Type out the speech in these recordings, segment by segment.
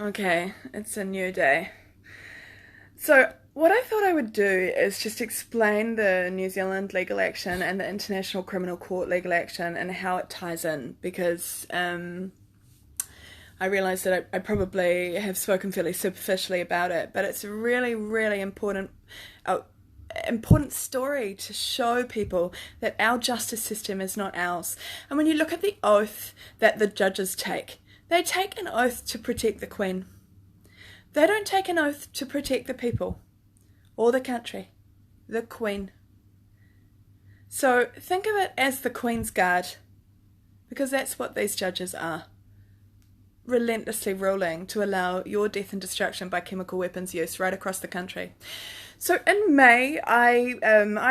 Okay, it's a new day. So, what I thought I would do is just explain the New Zealand legal action and the International Criminal Court legal action and how it ties in because I realise that I probably have spoken fairly superficially about it, but it's a really, really uh, important story to show people that our justice system is not ours. And when you look at the oath that the judges take, they take an oath to protect the Queen. They don't take an oath to protect the people or the country, the Queen. So think of it as the Queen's Guard, because that's what these judges are. Relentlessly ruling to allow your death and destruction by chemical weapons use right across the country. So in May, I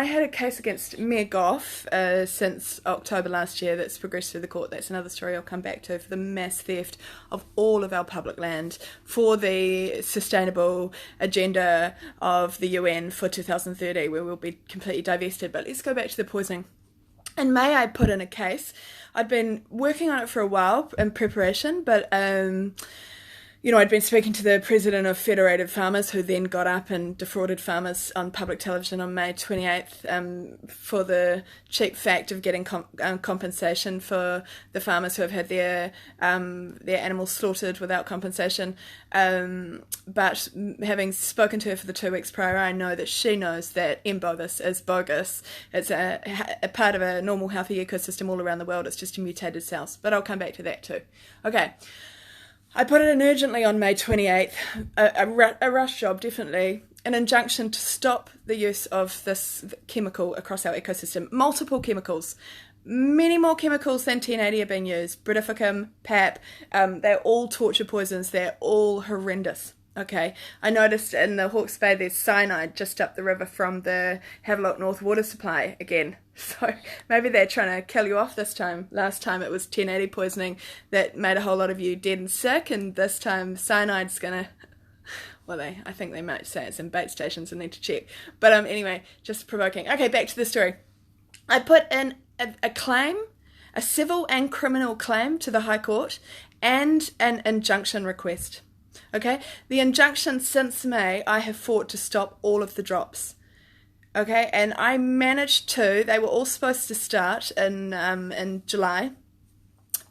had a case against Mayor Goff since October last year that's progressed through the court. That's another story I'll come back to, for the mass theft of all of our public land for the sustainable agenda of the UN for 2030, where we'll be completely divested. But let's go back to the poisoning. In May, I put in a case. I'd been working on it for a while in preparation, but I'd been speaking to the president of Federated Farmers, who then got up and defrauded farmers on public television on May 28th for the cheap fact of getting compensation for the farmers who have had their animals slaughtered without compensation. But having spoken to her for the 2 weeks prior, I know that she knows that M. bovis is bogus. It's a part of a normal, healthy ecosystem all around the world. It's just a mutated cells. But I'll come back to that too. Okay. I put it in urgently on May 28th, a rush job, definitely, an injunction to stop the use of this chemical across our ecosystem. Multiple chemicals, many more chemicals than 1080 are being used. Britificum, PAP, they're all torture poisons, they're all horrendous. Okay, I noticed in the Hawke's Bay there's cyanide just up the river from the Havelock North water supply again. So maybe they're trying to kill you off this time. Last time it was 1080 poisoning that made a whole lot of you dead and sick, and this time cyanide's gonna... Well, I think they might say it's in bait stations and need to check. But anyway, just provoking. Okay, back to the story. I put in a claim, a civil and criminal claim to the High Court, and an injunction request. Okay, the injunction since May, I have fought to stop all of the drops. Okay, and I managed to. They were all supposed to start in July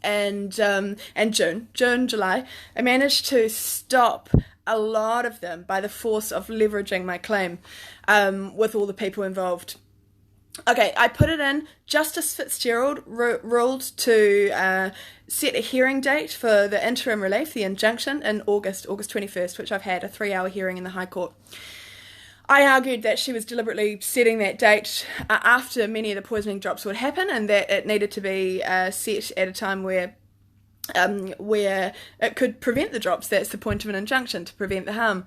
and June, July. I managed to stop a lot of them by the force of leveraging my claim with all the people involved. Okay, I put it in. Justice Fitzgerald ruled to set a hearing date for the interim relief, the injunction, in August 21st, which I've had a 3-hour hearing in the High Court. I argued that she was deliberately setting that date after many of the poisoning drops would happen, and that it needed to be set at a time where it could prevent the drops. That's the point of an injunction, to prevent the harm.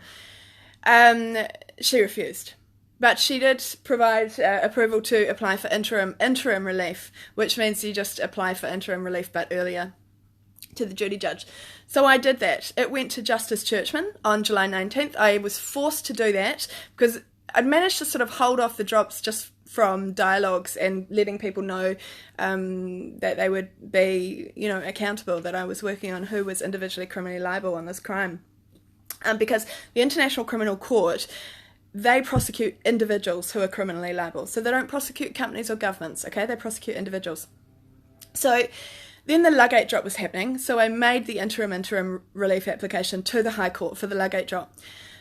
She refused. But she did provide approval to apply for interim relief, which means you just apply for interim relief but earlier to the duty judge. So I did that. It went to Justice Churchman on July 19th. I was forced to do that because I'd managed to sort of hold off the drops just from dialogues and letting people know that they would be, accountable, that I was working on who was individually criminally liable on this crime. Because the International Criminal Court, they prosecute individuals who are criminally liable. So they don't prosecute companies or governments, okay? They prosecute individuals. So then the Ludgate drop was happening, so I made the interim relief application to the High Court for the Ludgate drop.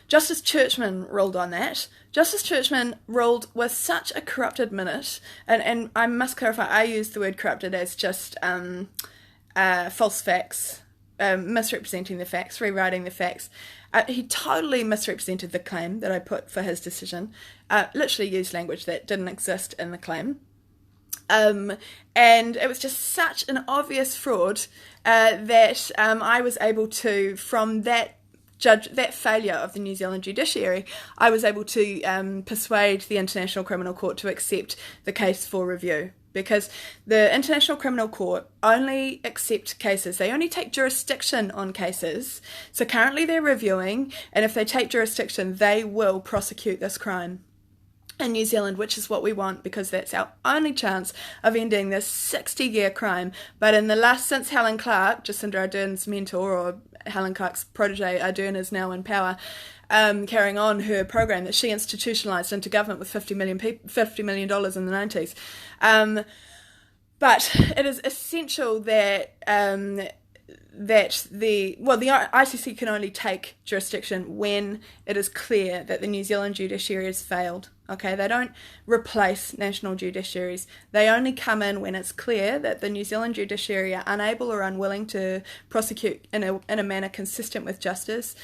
Justice Churchman ruled on that. Justice Churchman ruled with such a corrupted minute, and I must clarify, I use the word corrupted as just false facts, misrepresenting the facts, rewriting the facts. He totally misrepresented the claim that I put for his decision, literally used language that didn't exist in the claim. And it was just such an obvious fraud that I was able to, from that failure of the New Zealand judiciary, I was able to persuade the International Criminal Court to accept the case for review. Because the International Criminal Court only accept cases, they only take jurisdiction on cases. So currently they're reviewing, and if they take jurisdiction, they will prosecute this crime. in New Zealand, which is what we want because that's our only chance of ending this 60-year crime. But since Helen Clark, Jacinda Ardern's mentor, or Helen Clark's protege, Ardern is now in power, carrying on her program that she institutionalised into government with $50 million in the 90s. But it is essential that the ICC can only take jurisdiction when it is clear that the New Zealand judiciary has failed. Okay, they don't replace national judiciaries. They only come in when it's clear that the New Zealand judiciary are unable or unwilling to prosecute in a manner consistent with justice,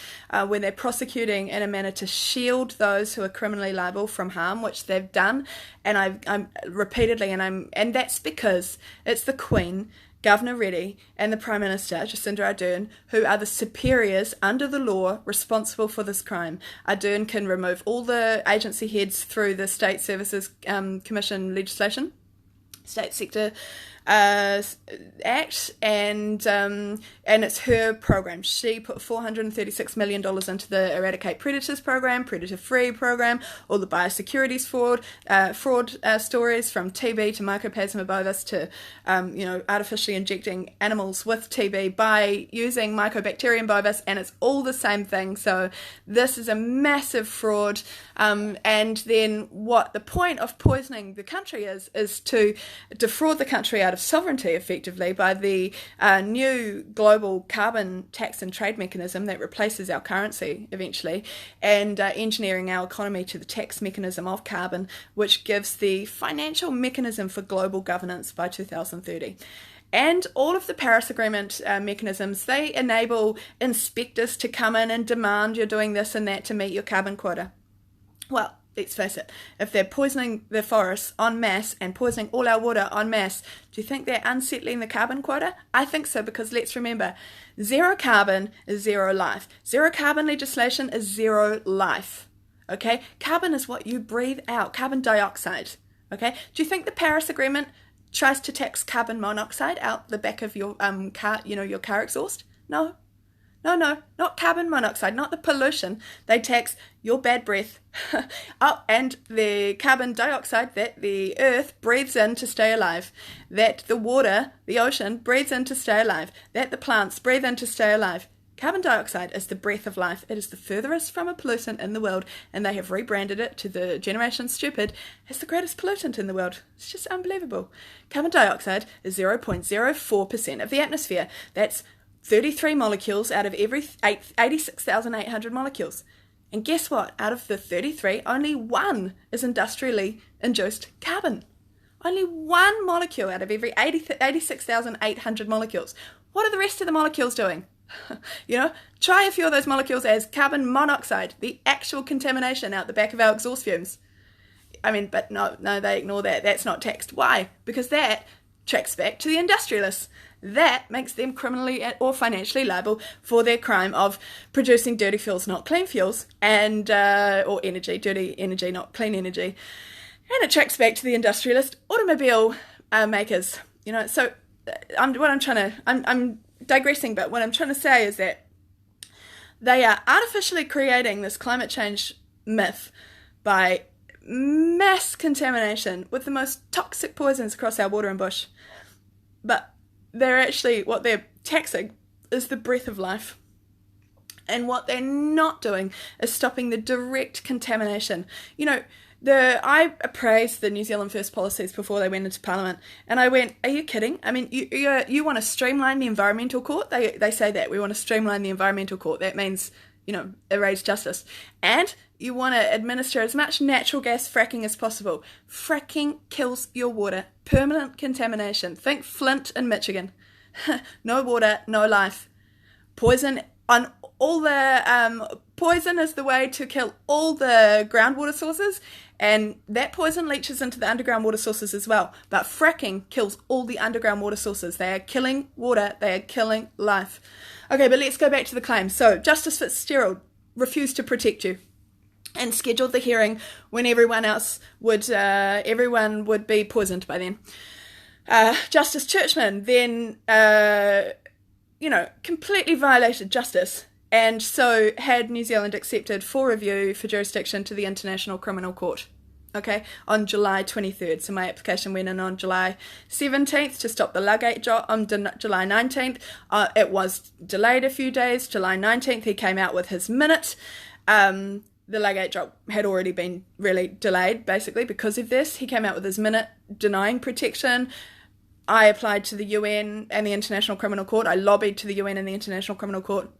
when they're prosecuting in a manner to shield those who are criminally liable from harm, which they've done, and I'm repeatedly, and that's because it's the Queen, Governor Reddy, and the Prime Minister, Jacinda Ardern, who are the superiors under the law responsible for this crime. Ardern can remove all the agency heads through the State Services Commission legislation, State Sector Act, and it's her program. She put $436 million into the Eradicate Predators program, Predator Free program, all the biosecurities fraud stories, from TB to Mycoplasma bovis to artificially injecting animals with TB by using Mycobacterium bovis, and it's all the same thing. So this is a massive fraud, and then what the point of poisoning the country is to defraud the country out of sovereignty, effectively, by the new global carbon tax and trade mechanism that replaces our currency eventually, and engineering our economy to the tax mechanism of carbon, which gives the financial mechanism for global governance by 2030. And all of the Paris Agreement mechanisms, they enable inspectors to come in and demand you're doing this and that to meet your carbon quota. Well, let's face it, if they're poisoning the forests en masse and poisoning all our water en masse, do you think they're unsettling the carbon quota? I think so, because let's remember, zero carbon is zero life. Zero carbon legislation is zero life. Okay? Carbon is what you breathe out, carbon dioxide. Okay? Do you think the Paris Agreement tries to tax carbon monoxide out the back of your car, your car exhaust? No. No, not carbon monoxide, not the pollution. They tax your bad breath and the carbon dioxide that the earth breathes in to stay alive, that the water, the ocean, breathes in to stay alive, that the plants breathe in to stay alive. Carbon dioxide is the breath of life. It is the furthest from a pollutant in the world, and they have rebranded it to the generation stupid as the greatest pollutant in the world. It's just unbelievable. Carbon dioxide is 0.04% of the atmosphere. That's 33 molecules out of every 86,800 molecules. And guess what? Out of the 33, only one is industrially induced carbon. Only one molecule out of every 86,800 molecules. What are the rest of the molecules doing? Try a few of those molecules as carbon monoxide, the actual contamination out the back of our exhaust fumes. But no, they ignore that. That's not taxed. Why? Because that tracks back to the industrialists. That makes them criminally or financially liable for their crime of producing dirty fuels, not clean fuels, and or energy, dirty energy, not clean energy. And it tracks back to the industrialist automobile makers. So I'm digressing, but what I'm trying to say is that they are artificially creating this climate change myth by mass contamination with the most toxic poisons across our water and bush. But what they're taxing is the breath of life. And what they're not doing is stopping the direct contamination. I appraised the New Zealand First policies before they went into Parliament, and I went, are you kidding? You want to streamline the Environmental Court? They say that. We want to streamline the Environmental Court. That means, erase justice. And you want to administer as much natural gas fracking as possible. Fracking kills your water. Permanent contamination. Think Flint in Michigan. No water, no life. Poison on all the poison is the way to kill all the groundwater sources, and that poison leaches into the underground water sources as well. But fracking kills all the underground water sources. They are killing water. They are killing life. Okay, but let's go back to the claim. So Justice Fitzgerald refused to protect you and scheduled the hearing when everyone would be poisoned by then. Justice Churchman then, completely violated justice, and so had New Zealand accepted for review for jurisdiction to the International Criminal Court. okay, on July 23rd. So my application went in on July 17th to stop the Luggate drop on July 19th. It was delayed a few days. July 19th, he came out with his minute. The Luggate drop had already been really delayed, basically, because of this. He came out with his minute denying protection. I applied to the UN and the International Criminal Court. I lobbied to the UN and the International Criminal Court,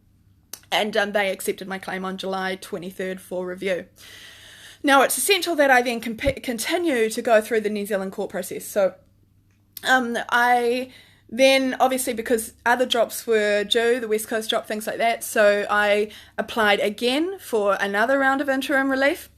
and they accepted my claim on July 23rd for review. Now, it's essential that I then continue to go through the New Zealand court process. So I then, obviously, because other drops were due, the West Coast drop, things like that, so I applied again for another round of interim relief.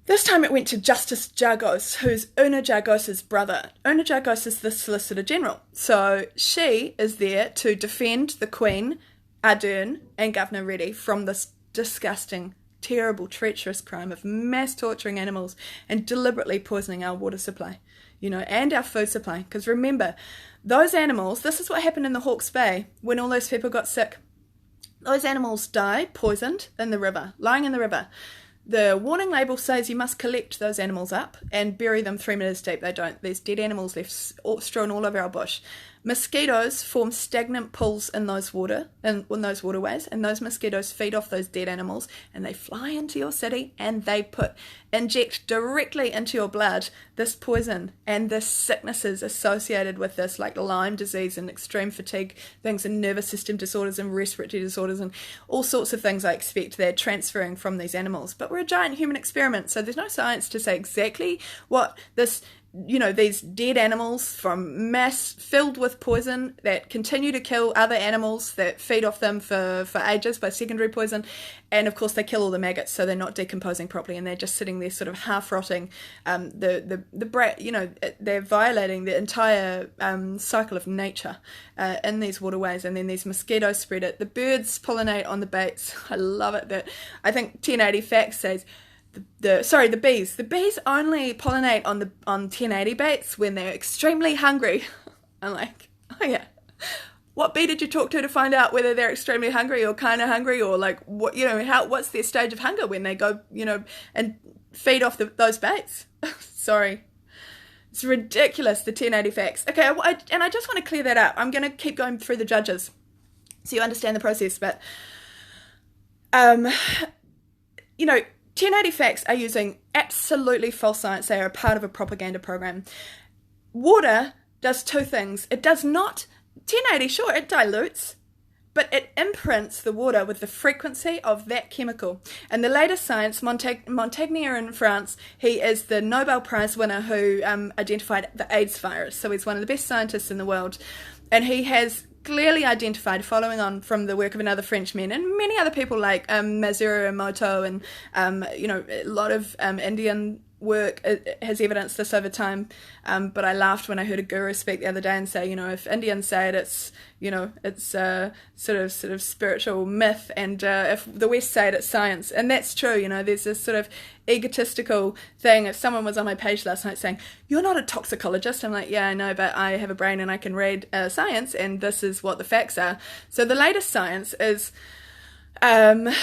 This time it went to Justice Jargos, who's Una Jargos's brother. Una Jargos is the Solicitor General. So she is there to defend the Queen, Ardern, and Governor Reddy from this disgusting, terrible, treacherous crime of mass torturing animals and deliberately poisoning our water supply, and our food supply. Because remember, those animals, this is what happened in the Hawke's Bay when all those people got sick. Those animals die poisoned in the river, lying in the river. The warning label says you must collect those animals up and bury them 3 meters deep. They don't. There's dead animals left strewn all over our bush. Mosquitoes form stagnant pools in those those waterways, and those mosquitoes feed off those dead animals, and they fly into your city and they inject directly into your blood this poison and the sicknesses associated with this, like Lyme disease and extreme fatigue things and nervous system disorders and respiratory disorders and all sorts of things. I expect they're transferring from these animals. But we're a giant human experiment, so there's no science to say exactly what this, these dead animals from mass filled with poison that continue to kill other animals that feed off them for ages by secondary poison. And of course they kill all the maggots, so they're not decomposing properly and they're just sitting there sort of half rotting. They're violating the entire cycle of nature in these waterways, and then these mosquitoes spread it. The birds pollinate on the baits. I love it. I think 1080 Facts says the bees. The bees only pollinate on 1080 baits when they're extremely hungry. I'm like, oh yeah. What bee did you talk to find out whether they're extremely hungry or kind of hungry, or like what, what's their stage of hunger when they go, and feed off those baits? Sorry. It's ridiculous, the 1080 Facts. Okay, and I just want to clear that up. I'm going to keep going through the judges so you understand the process, but 1080 Facts are using absolutely false science. They are a part of a propaganda program. Water does two things. It does not, 1080, sure, it dilutes, but it imprints the water with the frequency of that chemical. And the latest science, Montagnier in France, he is the Nobel Prize winner who identified the AIDS virus. So he's one of the best scientists in the world. And he has clearly identified, following on from the work of another Frenchman and many other people like Masaru Emoto and a lot of Indian work has evidenced this over time. But I laughed when I heard a guru speak the other day and say, if Indians say it, it's a sort of spiritual myth, and if the West say it, it's science. And that's true. There's this sort of egotistical thing. If someone was on my page last night saying, "You're not a toxicologist," I'm like, yeah, I know, but I have a brain and I can read science, and this is what the facts are. So the latest science is that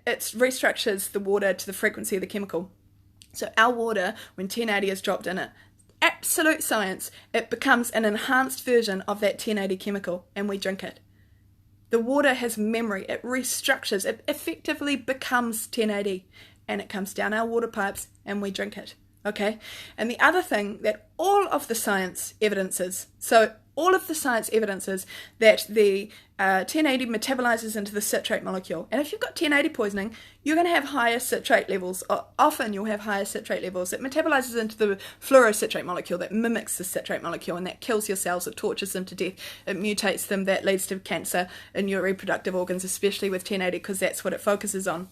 it restructures the water to the frequency of the chemical. So our water, when 1080 is dropped in it, absolute science, it becomes an enhanced version of that 1080 chemical, and we drink it. The water has memory, it restructures, it effectively becomes 1080, and it comes down our water pipes and we drink it, okay? And the other thing that all of the science evidences, that the 1080 metabolizes into the citrate molecule. And if you've got 1080 poisoning, you're going to have higher citrate levels. Often you'll have higher citrate levels. It metabolizes into the fluorocitrate molecule that mimics the citrate molecule, and that kills your cells. It tortures them to death. It mutates them. That leads to cancer in your reproductive organs, especially with 1080, because that's what it focuses on.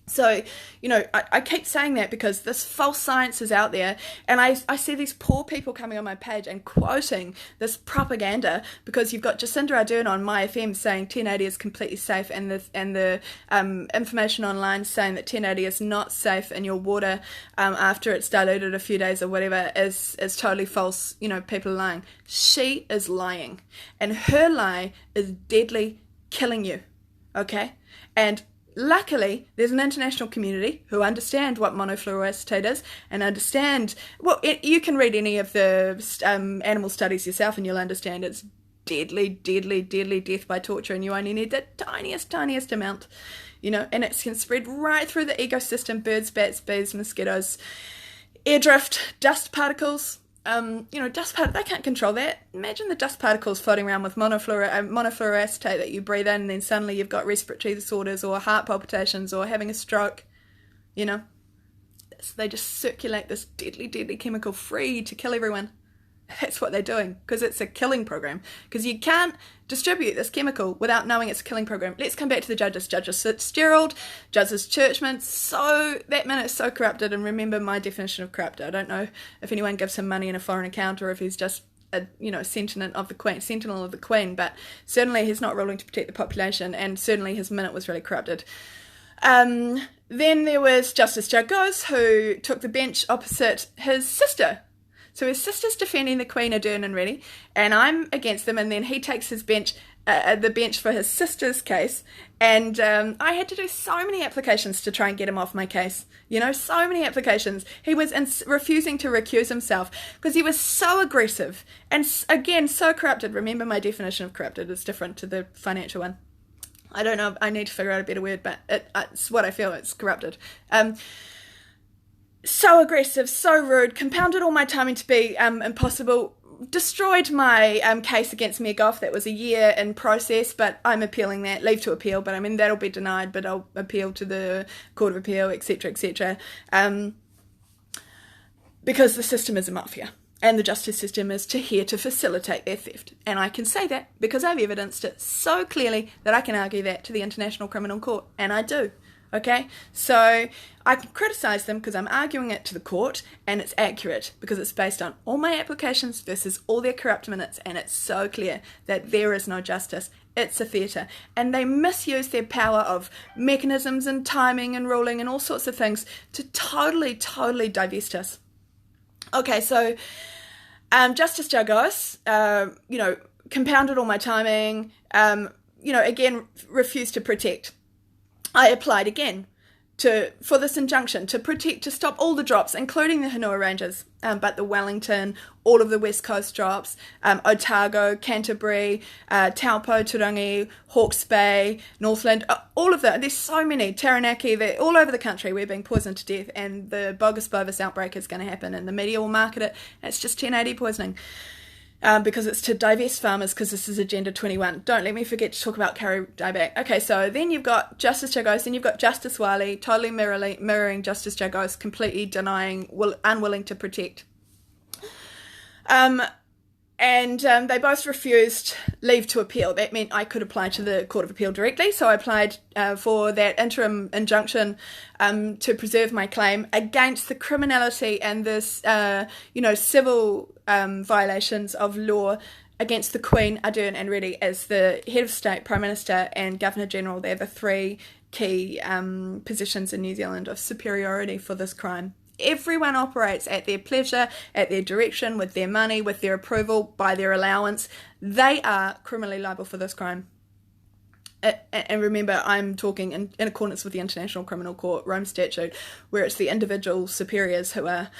So, I keep saying that because this false science is out there, and I see these poor people coming on my page and quoting this propaganda, because you've got Jacinda Ardern on My FM saying 1080 is completely safe, and the information online saying that 1080 is not safe in your water after it's diluted a few days or whatever is totally false. People are lying. She is lying, and her lie is deadly, killing you, okay? And luckily, there's an international community who understand what monofluoroacetate is and understand, well, you can read any of the animal studies yourself and you'll understand it's deadly, deadly, deadly death by torture, and you only need the tiniest amount, and it can spread right through the ecosystem: birds, bats, bees, mosquitoes, air drift, dust particles. They can't control that. Imagine the dust particles floating around with monofluoroacetate that you breathe in, and then suddenly you've got respiratory disorders or heart palpitations or having a stroke. So they just circulate this deadly, deadly chemical free to kill everyone. That's what they're doing, because it's a killing program. Because you can't distribute this chemical without knowing it's a killing program. Let's come back to the judges. Judges Fitzgerald, Judges Churchman. So that man is so corrupted. And remember my definition of corrupt. I don't know if anyone gives him money in a foreign account or if he's just a sentinel of the Queen. But certainly he's not ruling to protect the population, and certainly his minute was really corrupted. Then there was Justice Jagos, who took the bench opposite his sister. So his sister's defending the Queen, Ardern and Reddy, and I'm against them, and then he takes his bench, the bench for his sister's case, and I had to do so many applications to try and get him off my case. So many applications. He was refusing to recuse himself because he was so aggressive and, again, so corrupted. Remember, my definition of corrupted is different to the financial one. I don't know, I need to figure out a better word, but it's what I feel, it's corrupted. So aggressive, so rude, compounded all my timing to be impossible, destroyed my case against Mia Goff. That was a year in process, but I'm appealing that, leave to appeal, but that'll be denied, but I'll appeal to the Court of Appeal, etc., etc. Because the system is a mafia, and the justice system is here to facilitate their theft. And I can say that because I've evidenced it so clearly that I can argue that to the International Criminal Court, and I do. Okay, so I can criticise them because I'm arguing it to the court, and it's accurate because it's based on all my applications versus all their corrupt minutes, and it's so clear that there is no justice. It's a theatre, and they misuse their power of mechanisms and timing and ruling and all sorts of things to totally, totally divest us. Okay, so Justice Jagos, compounded all my timing, again, refused to protect. I applied again for this injunction to protect, to stop all the drops, including the Hanua Ranges, but the Wellington, all of the West Coast drops, Otago, Canterbury, Taupo, Turangi, Hawke's Bay, Northland, all of them. There's so many. Taranaki, they're all over the country. We're being poisoned to death, and the bogus bovis outbreak is going to happen, and the media will market it. It's just 1080 poisoning. Because it's to divest farmers, because this is Agenda 21. Don't let me forget to talk about Kari Dieback. Okay, so then you've got Justice Jagos, then you've got Justice Wiley, totally mirroring Justice Jagos, completely denying, unwilling to protect. And they both refused leave to appeal. That meant I could apply to the Court of Appeal directly, so I applied for that interim injunction to preserve my claim against the criminality and this, civil violations of law against the Queen, Ardern and Reddy as the head of state, Prime Minister and Governor-General. They're the three key positions in New Zealand of superiority for this crime. Everyone operates at their pleasure, at their direction, with their money, with their approval, by their allowance. They are criminally liable for this crime. And remember, I'm talking in accordance with the International Criminal Court Rome Statute, where it's the individual superiors who are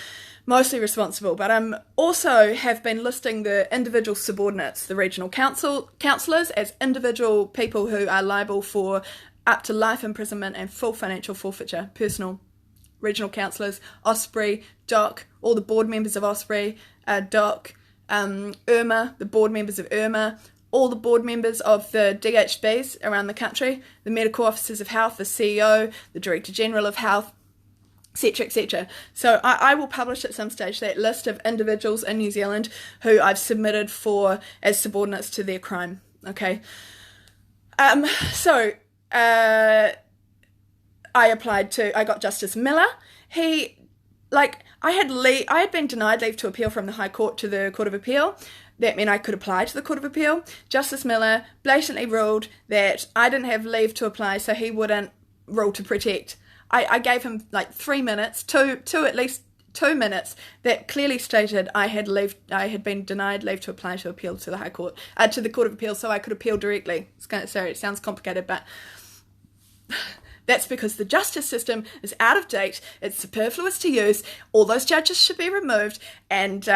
mostly responsible. But I'm also have been listing the individual subordinates, the regional councillors, as individual people who are liable for up to life imprisonment and full financial forfeiture, personal. Regional councillors, Osprey, DOC, all the board members of Osprey, DOC, IRMA, the board members of IRMA, all the board members of the DHBs around the country, the medical officers of health, the CEO, the Director General of Health, etc., etc. So I will publish at some stage that list of individuals in New Zealand who I've submitted for as subordinates to their crime. Okay. I got Justice Miller. I had been denied leave to appeal from the High Court to the Court of Appeal. That meant I could apply to the Court of Appeal. Justice Miller blatantly ruled that I didn't have leave to apply, so he wouldn't rule to protect. I gave him 3 minutes, at least 2 minutes, that clearly stated I had been denied leave to apply to appeal to the High Court, to the Court of Appeal, so I could appeal directly. It sounds complicated, but That's because the justice system is out of date, it's superfluous to use, all those judges should be removed, and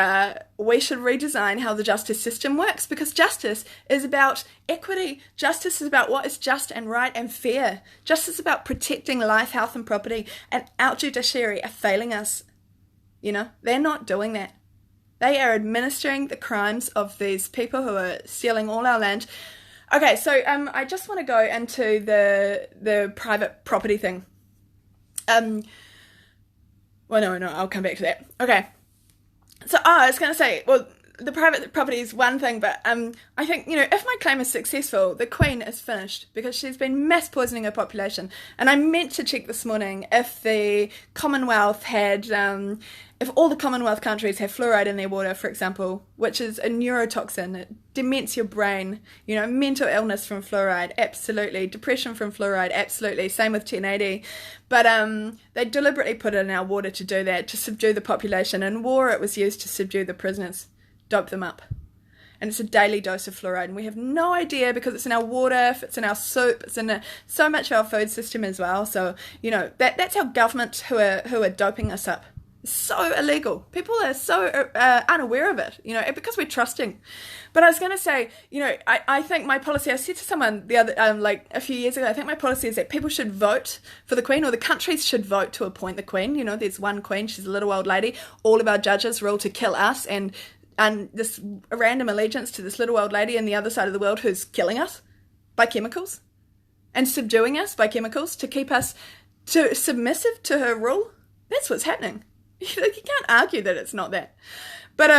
we should redesign how the justice system works, because justice is about equity. Justice is about what is just and right and fair. Justice is about protecting life, health and property, and our judiciary are failing us. You know, they're not doing that. They are administering the crimes of these people who are stealing all our land. Okay, so I just want to go into the private property thing. Well, no, I'll come back to that. Okay. So, I was going to say, well, the private property is one thing, but I think, you know, if my claim is successful, the Queen is finished, because she's been mass poisoning her population. And I meant to check this morning if the Commonwealth had, if all the Commonwealth countries have fluoride in their water, for example, which is a neurotoxin, it dements your brain, you know, mental illness from fluoride, absolutely, depression from fluoride, absolutely, same with 1080, but they deliberately put it in our water to do that, to subdue the population. In war, it was used to subdue the prisoners, dope them up. And it's a daily dose of fluoride, and we have no idea, because it's in our water, it's in our soup, it's in so much of our food system as well. So, you know, that's our government who are doping us up. It's so illegal. People are so unaware of it, you know, because we're trusting. But I was going to say, you know, I think my policy, I said to someone the other, like a few years ago, I think my policy is that people should vote for the Queen, or the countries should vote to appoint the Queen. You know, there's one Queen, she's a little old lady. All of our judges rule to kill us, and this random allegiance to this little old lady on the other side of the world who's killing us by chemicals and subduing us by chemicals to keep us submissive to her rule. That's what's happening. You can't argue that it's not that. But,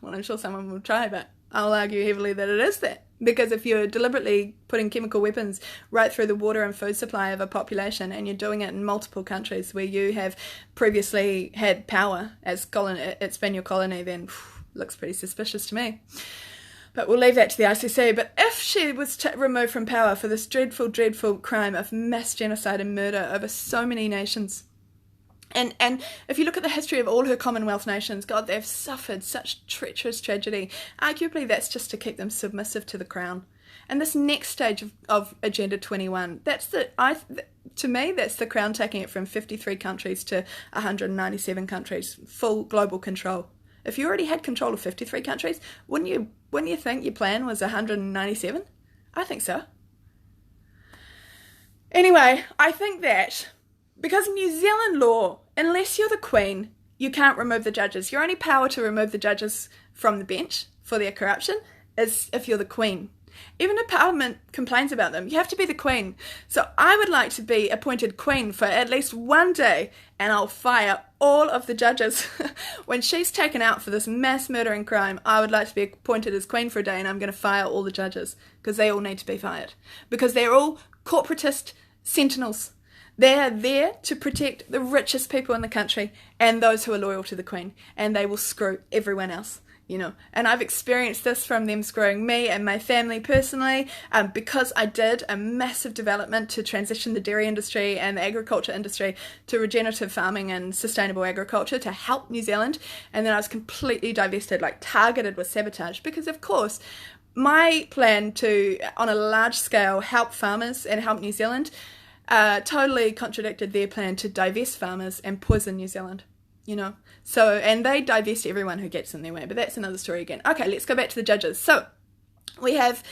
well, I'm sure someone will try, but I'll argue heavily that it is that. Because if you're deliberately putting chemical weapons right through the water and food supply of a population, and you're doing it in multiple countries where you have previously had power as it's been your colony, then looks pretty suspicious to me. But we'll leave that to the ICC. But if she was removed from power for this dreadful, dreadful crime of mass genocide and murder over so many nations, and if you look at the history of all her Commonwealth nations, God, they've suffered such treacherous tragedy. Arguably, that's just to keep them submissive to the Crown. And this next stage of Agenda 21, to me, that's the Crown taking it from 53 countries to 197 countries, full global control. If you already had control of 53 countries, wouldn't you think your plan was 197? I think so. Anyway, I think that because New Zealand law, unless you're the Queen, you can't remove the judges. Your only power to remove the judges from the bench for their corruption is if you're the Queen. Even if Parliament complains about them, you have to be the Queen. So I would like to be appointed Queen for at least one day, and I'll fire all of the judges. When she's taken out for this mass murdering crime, I would like to be appointed as Queen for a day, and I'm going to fire all the judges, because they all need to be fired. Because they're all corporatist sentinels. They are there to protect the richest people in the country and those who are loyal to the Queen, and they will screw everyone else, you know. And I've experienced this from them screwing me and my family personally, because I did a massive development to transition the dairy industry and the agriculture industry to regenerative farming and sustainable agriculture to help New Zealand, and then I was completely divested, like targeted with sabotage, because of course my plan to, on a large scale, help farmers and help New Zealand totally contradicted their plan to divest farmers and poison New Zealand, you know. So, and they divest everyone who gets in their way, but that's another story again. Okay, let's go back to the judges. So, we have,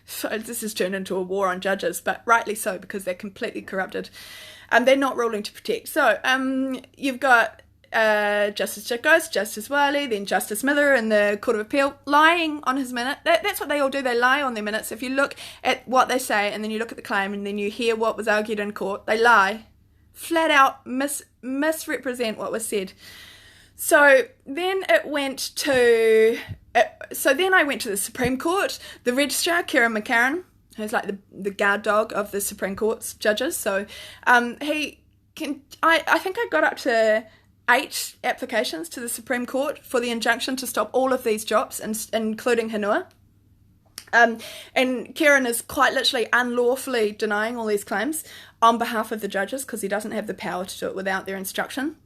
so this has turned into a war on judges, but rightly so, because they're completely corrupted. They're not ruling to protect. So, you've got Justice Chikos, Justice Wiley, then Justice Miller in the Court of Appeal, lying on his minute. That's what they all do. They lie on their minutes. If you look at what they say and then you look at the claim and then you hear what was argued in court, they lie. Flat out misrepresent what was said. So then I went to the Supreme Court. The registrar, Kieran McCarran, who's like the guard dog of the Supreme Court's judges. So I think I got up to 8 applications to the Supreme Court for the injunction to stop all of these drops, including Hanua. And Kieran is quite literally unlawfully denying all these claims on behalf of the judges, because he doesn't have the power to do it without their instruction.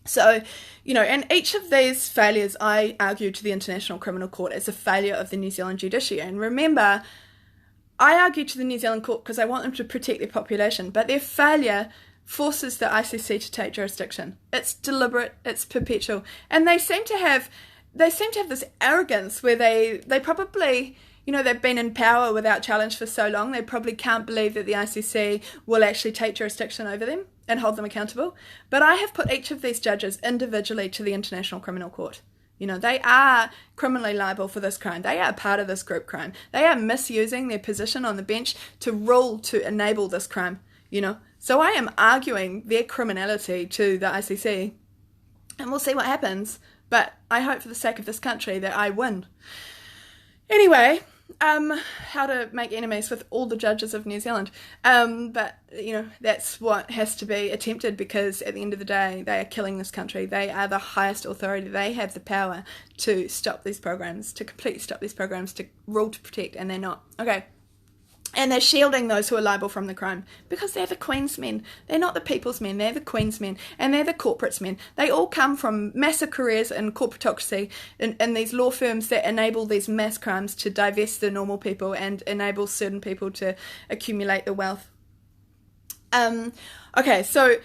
So, you know, and each of these failures I argue to the International Criminal Court as a failure of the New Zealand judiciary. And remember, I argue to the New Zealand court because I want them to protect their population, but their failure forces the ICC to take jurisdiction. It's deliberate, it's perpetual, and they seem to have this arrogance where they probably, they've been in power without challenge for so long, they probably can't believe that the ICC will actually take jurisdiction over them and hold them accountable. But I have put each of these judges individually to the International Criminal Court. They are criminally liable for this crime. They are part of this group crime. They are misusing their position on the bench to rule to enable this crime, So I am arguing their criminality to the ICC, and we'll see what happens. But I hope for the sake of this country that I win. Anyway, how to make enemies with all the judges of New Zealand. But, that's what has to be attempted, because at the end of the day, they are killing this country. They are the highest authority. They have the power to stop these programs, to completely stop these programs, to rule to protect, and they're not. Okay. And they're shielding those who are liable from the crime because they're the Queen's men. They're not the people's men. They're the Queen's men, and they're the corporate's men. They all come from massive careers in corporatocracy in these law firms that enable these mass crimes to divest the normal people and enable certain people to accumulate the wealth. Okay, so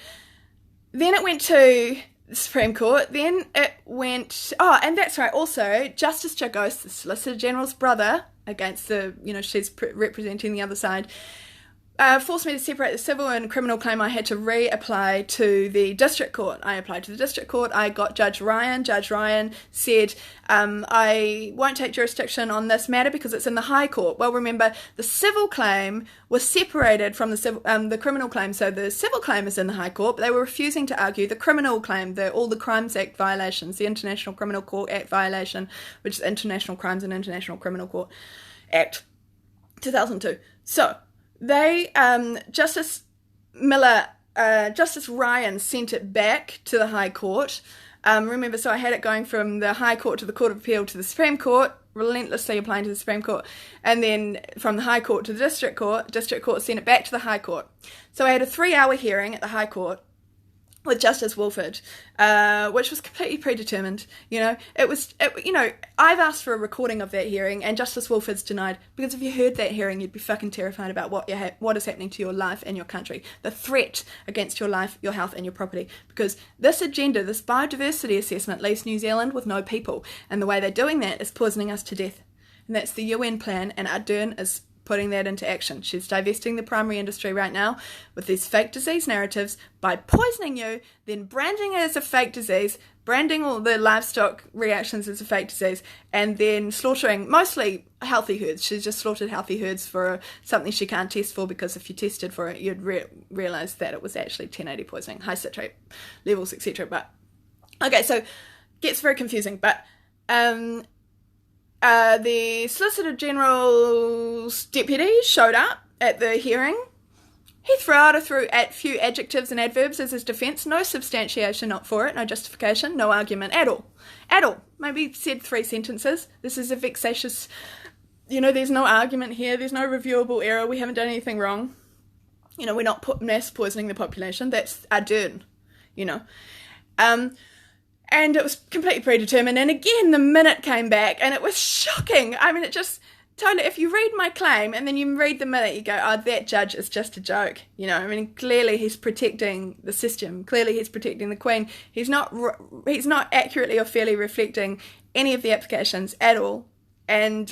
then it went to the Supreme Court. Then it went... Oh, and that's right. Also, Justice Jagos, the Solicitor General's brother, against the, she's representing the other side, forced me to separate the civil and criminal claim. I had to reapply to the district court. I applied to the district court. I got Judge Ryan. Judge Ryan said, I won't take jurisdiction on this matter because it's in the High Court. Well, remember, the civil claim was separated from the criminal claim. So the civil claim is in the High Court, but they were refusing to argue the criminal claim, all the Crimes Act violations, the International Criminal Court Act violation, which is International Crimes and International Criminal Court Act 2002. So they, Justice Ryan sent it back to the High Court. Remember, so I had it going from the High Court to the Court of Appeal to the Supreme Court, relentlessly applying to the Supreme Court, and then from the High Court to the District Court sent it back to the High Court. So I had a 3-hour hearing at the High Court with Justice Wolford, which was completely predetermined. I've asked for a recording of that hearing, and Justice Wolford's denied, because if you heard that hearing, you'd be fucking terrified about what is happening to your life and your country, the threat against your life, your health, and your property. Because this agenda, this biodiversity assessment, leaves New Zealand with no people, and the way they're doing that is poisoning us to death. And that's the UN plan, and Ardern is putting that into action. She's divesting the primary industry right now with these fake disease narratives by poisoning you, then branding it as a fake disease, branding all the livestock reactions as a fake disease, and then slaughtering mostly healthy herds. She's just slaughtered healthy herds for something she can't test for, because if you tested for it, you'd realise that it was actually 1080 poisoning, high citrate levels, etc. But, okay, so it gets very confusing, but the Solicitor General's deputy showed up at the hearing. He threw out a few adjectives and adverbs as his defence. No substantiation, not for it, no justification, no argument at all. At all. Maybe said 3 sentences. This is a vexatious... there's no argument here. There's no reviewable error. We haven't done anything wrong. We're not mass poisoning the population. That's Ardern, And it was completely predetermined. And again, the minute came back, and it was shocking. I mean, it just totally, if you read my claim and then you read the minute, you go, oh, that judge is just a joke. Clearly he's protecting the system. Clearly he's protecting the Queen. He's not accurately or fairly reflecting any of the applications at all. And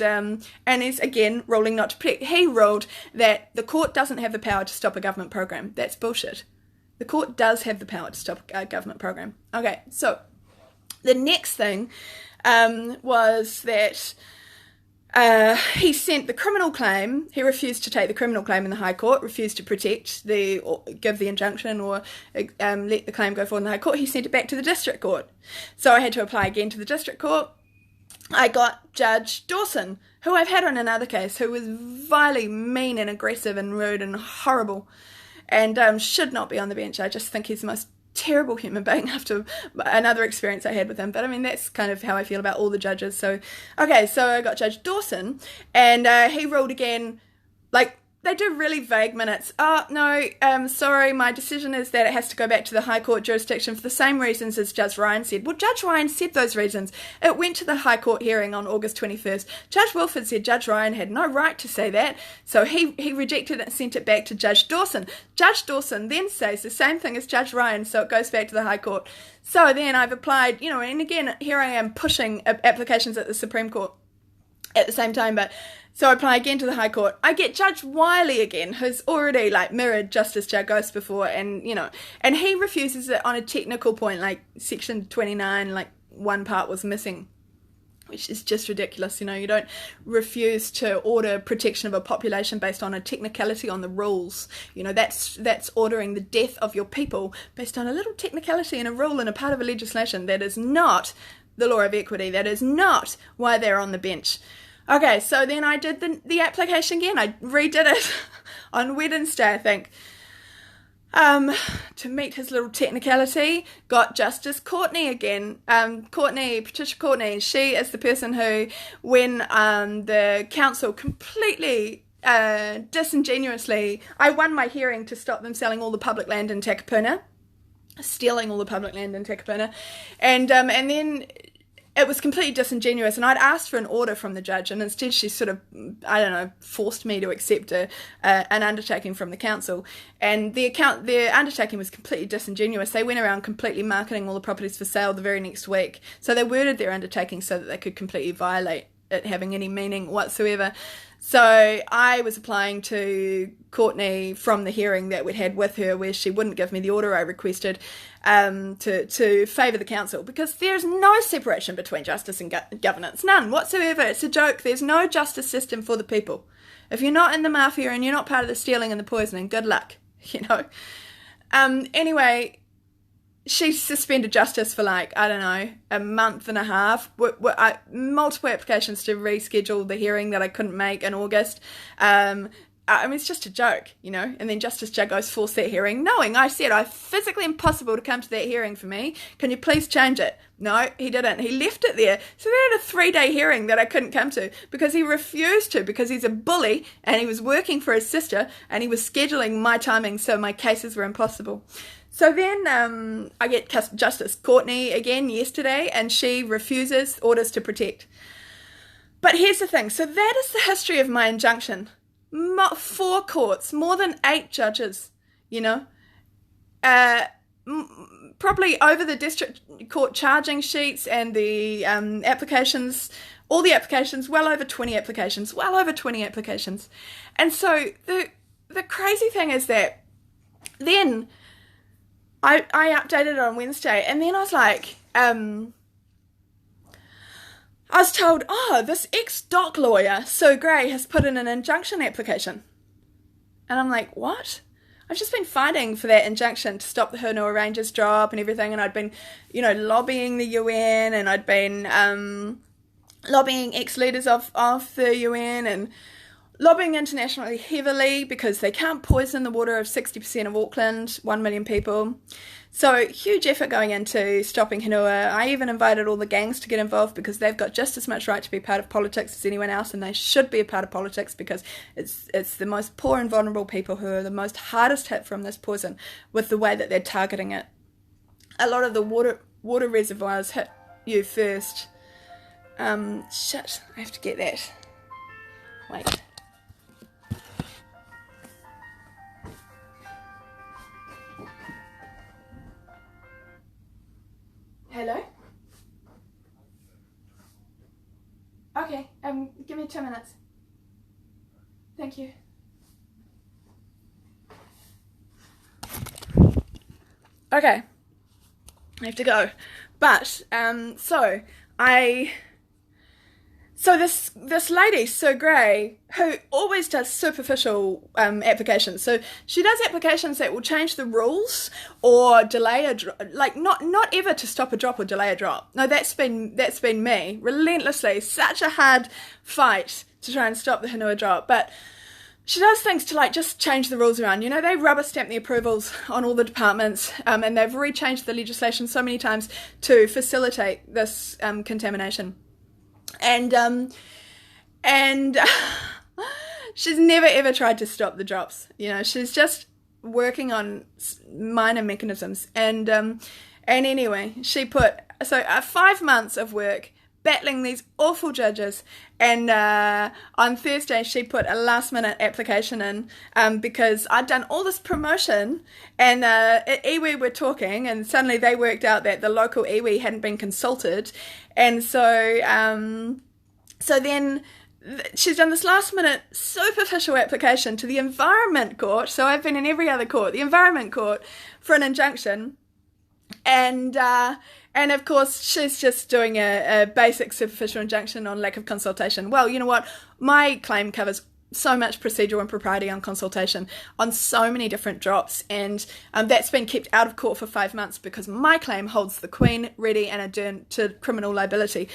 he's, again, ruling not to protect. He ruled that the court doesn't have the power to stop a government program. That's bullshit. The court does have the power to stop a government program. Okay, so... the next thing was that he sent the criminal claim. He refused to take the criminal claim in the High Court, refused to give the injunction or let the claim go forward in the High Court. He sent it back to the District Court. So I had to apply again to the District Court. I got Judge Dawson, who I've had on another case, who was vilely mean and aggressive and rude and horrible, and should not be on the bench. I just think he's the most terrible human being after another experience I had with him. But that's kind of how I feel about all the judges. So I got Judge Dawson, and he ruled again, they do really vague minutes. Oh, no, sorry, my decision is that it has to go back to the High Court jurisdiction for the same reasons as Judge Ryan said. Well, Judge Ryan said those reasons. It went to the High Court hearing on August 21st. Judge Wilford said Judge Ryan had no right to say that, so he rejected it and sent it back to Judge Dawson. Judge Dawson then says the same thing as Judge Ryan, so it goes back to the High Court. So then I've applied, and again, here I am pushing applications at the Supreme Court at the same time, but so I apply again to the High Court. I get Judge Wiley again, who's already mirrored Justice Jagos before, and and he refuses it on a technical point, like Section 29, one part was missing, which is just ridiculous. You don't refuse to order protection of a population based on a technicality on the rules. That's ordering the death of your people based on a little technicality and a rule and a part of a legislation. That is not the law of equity. That is not why they're on the bench. Okay, so then I did the application again. I redid it on Wednesday, I think, to meet his little technicality. Got Justice Courtney again. Patricia Courtney. She is the person who, when the council completely disingenuously, I won my hearing to stop them selling all the public land in Takapuna, stealing all the public land in Takapuna, and then it was completely disingenuous, and I'd asked for an order from the judge, and instead she sort of, forced me to accept an undertaking from the council, and the undertaking was completely disingenuous. They went around completely marketing all the properties for sale the very next week, so they worded their undertaking so that they could completely violate it having any meaning whatsoever. So I was applying to Courtney from the hearing that we'd had with her, where she wouldn't give me the order I requested, to favour the council, because there's no separation between justice and governance, none whatsoever. It's a joke. There's no justice system for the people. If you're not in the mafia and you're not part of the stealing and the poisoning, good luck. Anyway, she suspended justice for a month and a half. Multiple applications to reschedule the hearing that I couldn't make in August. It's just a joke, and then Justice Jagos forced that hearing, knowing I said, "I physically impossible to come to that hearing for me. Can you please change it?" No, he didn't. He left it there. So they had a 3-day hearing that I couldn't come to because he refused to, because he's a bully and he was working for his sister and he was scheduling my timing so my cases were impossible. So then I get Justice Courtney again yesterday, and she refuses orders to protect. But here's the thing. So that is the history of my injunction. 4 courts, more than 8 judges, probably over the district court charging sheets and the applications, all the applications, well over 20 applications. And so the crazy thing is that then I updated it on Wednesday, and then I was like, I was told, this ex-doc lawyer, Sue Gray, has put in an injunction application. And I'm like, what? I've just been fighting for that injunction to stop the Hunua Rangers drop and everything, and I'd been, lobbying the UN, and I'd been lobbying ex-leaders of the UN, and lobbying internationally heavily because they can't poison the water of 60% of Auckland, 1 million people. So huge effort going into stopping Hunua. I even invited all the gangs to get involved because they've got just as much right to be part of politics as anyone else, and they should be a part of politics because it's the most poor and vulnerable people who are the most hardest hit from this poison with the way that they're targeting it. A lot of the water reservoirs hit you first. Shit, I have to get that. Wait. Hello? Okay, give me 2 minutes. Thank you. Okay, I have to go. But, So this lady, Sue Gray, who always does superficial applications, so she does applications that will change the rules or delay a drop, not ever to stop a drop or delay a drop. No, that's been me relentlessly. Such a hard fight to try and stop the Hunua drop, but she does things to just change the rules around. They rubber stamp the approvals on all the departments, and they've rechanged the legislation so many times to facilitate this she's never ever tried to stop the drops. She's just working on minor mechanisms. And anyway, she put 5 months of work battling these awful judges, and on Thursday she put a last minute application in because I'd done all this promotion, and iwi were talking, and suddenly they worked out that the local iwi hadn't been consulted, and so then she's done this last minute superficial application to the Environment Court. So I've been in every other court, the Environment Court, for an injunction. And of course, she's just doing a basic superficial injunction on lack of consultation. Well, you know what? My claim covers so much procedural impropriety on consultation on so many different drops, and that's been kept out of court for 5 months because my claim holds the Queen ready and adjourned to criminal liability,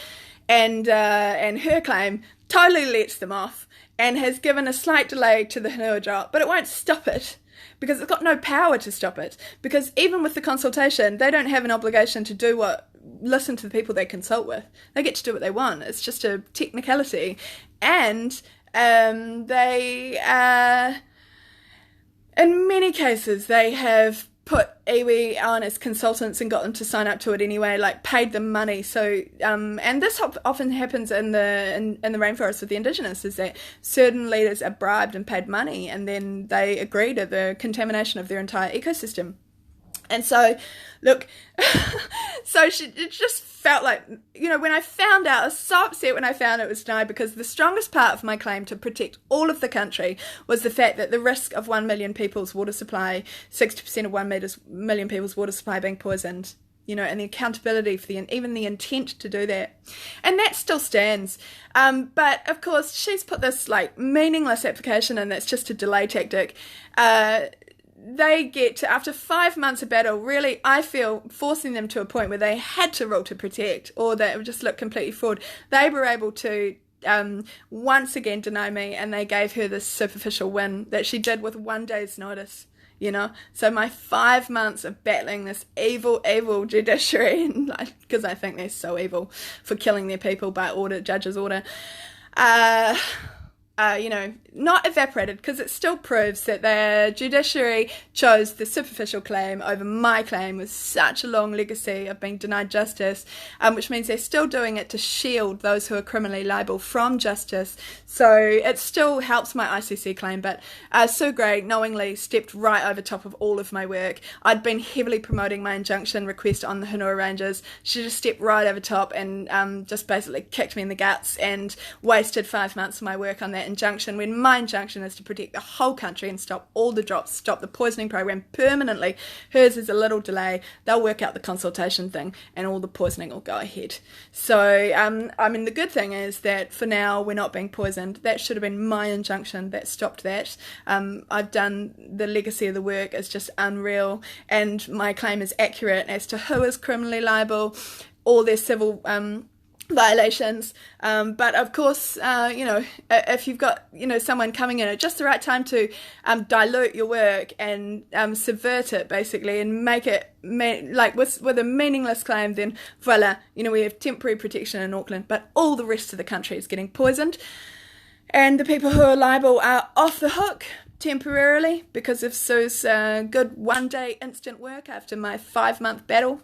and her claim totally lets them off and has given a slight delay to the Hanua drop, but it won't stop it, because it's got no power to stop it, because even with the consultation, they don't have an obligation to listen to the people they consult with. They get to do what they want. It's just a technicality. And they, in many cases, they have put iwi on as consultants and got them to sign up to it anyway, like paid them money. So, and this often happens in the rainforest with the Indigenous, is that certain leaders are bribed and paid money, and then they agree to the contamination of their entire ecosystem. And so, look, it just felt like, when I found out, I was so upset when I found it was denied, because the strongest part of my claim to protect all of the country was the fact that the risk of 1 million people's water supply, 60% of 1 million people's water supply being poisoned, and the accountability for even the intent to do that. And that still stands. But of course, she's put this meaningless application in that's just a delay tactic. They get to, after 5 months of battle, really, I feel, forcing them to a point where they had to rule to protect, or that it would just look completely fraud. They were able to once again deny me, and they gave her this superficial win that she did with 1 day's notice. So my 5 months of battling this evil judiciary, because I think they're so evil for killing their people by judge's order, not evaporated, because it still proves that the judiciary chose the superficial claim over my claim with such a long legacy of being denied justice, which means they're still doing it to shield those who are criminally liable from justice. So it still helps my ICC claim, but Sue Gray knowingly stepped right over top of all of my work. I'd been heavily promoting my injunction request on the Hanua Ranges. She just stepped right over top and just basically kicked me in the guts and wasted 5 months of my work on that injunction, when my injunction is to protect the whole country and stop all the drops, stop the poisoning program permanently. Hers is a little delay. They'll work out the consultation thing and all the poisoning will go ahead. So, the good thing is that for now we're not being poisoned. That should have been my injunction that stopped that. I've done, the legacy of the work is just unreal, and my claim is accurate as to who is criminally liable, all their civil violations, but of course, if you've got someone coming in at just the right time to dilute your work and subvert it basically and make it with a meaningless claim, then voila, we have temporary protection in Auckland, but all the rest of the country is getting poisoned, and the people who are liable are off the hook temporarily because of Sue's good 1 day instant work after my 5 month battle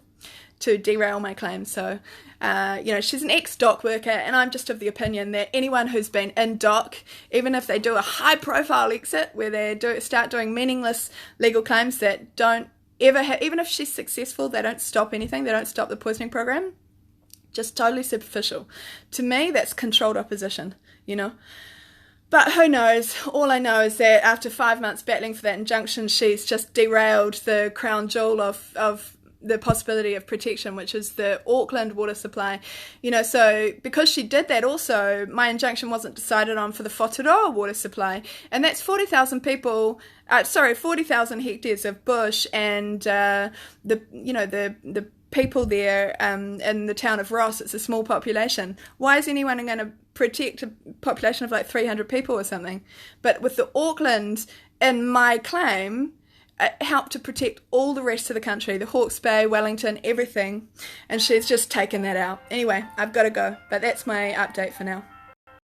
to derail my claim. So, she's an ex-dock worker, and I'm just of the opinion that anyone who's been in dock, even if they do a high-profile exit where they start doing meaningless legal claims that don't ever even if she's successful, they don't stop anything, they don't stop the poisoning program, just totally superficial. To me, that's controlled opposition, But who knows? All I know is that after 5 months battling for that injunction, she's just derailed the crown jewel of the possibility of protection, which is the Auckland water supply. So because she did that also, my injunction wasn't decided on for the Whaturoa water supply. And that's 40,000 people, 40,000 hectares of bush, and the people there in the town of Ross. It's a small population. Why is anyone going to protect a population of 300 people or something? But with the Auckland in my claim, it helped to protect all the rest of the country, the Hawke's Bay, Wellington, everything, and she's just taken that out. Anyway, I've got to go, but that's my update for now.